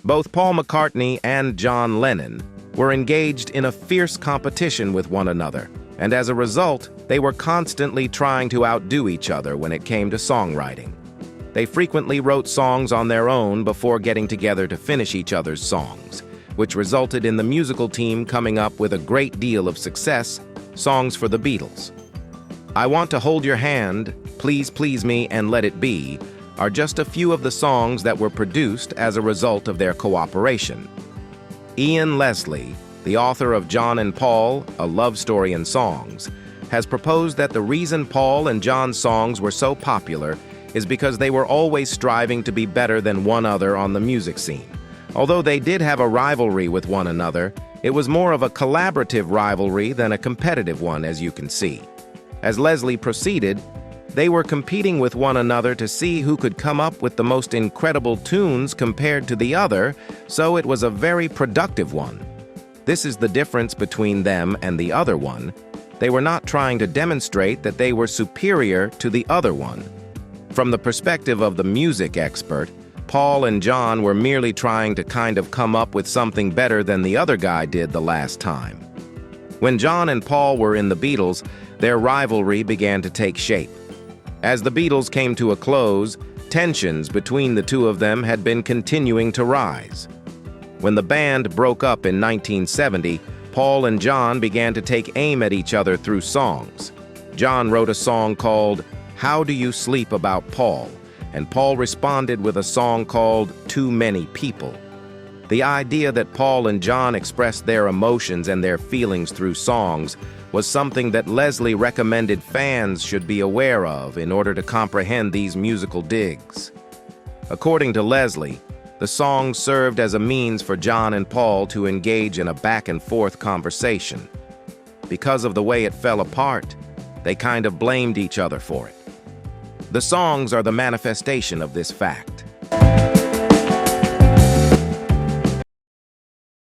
Both Paul McCartney and John Lennon were engaged in a fierce competition with one another, and as a result, they were constantly trying to outdo each other when it came to songwriting. They frequently wrote songs on their own before getting together to finish each other's songs, which resulted in the musical team coming up with a great deal of success, songs for the Beatles. I Want to Hold Your Hand, Please Please Me and Let It Be are just a few of the songs that were produced as a result of their cooperation. Ian Leslie, the author of John and Paul, A Love Story in Songs, has proposed that the reason Paul and John's songs were so popular is because they were always striving to be better than one another on the music scene. Although they did have a rivalry with one another, it was more of a collaborative rivalry than a competitive one, as you can see. As Leslie proceeded, they were competing with one another to see who could come up with the most incredible tunes compared to the other, so it was a very productive one. This is the difference between them and the other one. They were not trying to demonstrate that they were superior to the other one. From the perspective of the music expert, Paul and John were merely trying to kind of come up with something better than the other guy did the last time. When John and Paul were in the Beatles, their rivalry began to take shape. As the Beatles came to a close, tensions between the two of them had been continuing to rise. When the band broke up in 1970, Paul and John began to take aim at each other through songs. John wrote a song called How Do You Sleep About Paul, and Paul responded with a song called Too Many People. The idea that Paul and John expressed their emotions and their feelings through songs was something that Leslie recommended fans should be aware of in order to comprehend these musical digs. According to Leslie, the songs served as a means for John and Paul to engage in a back-and-forth conversation. Because of the way it fell apart, they kind of blamed each other for it. The songs are the manifestation of this fact.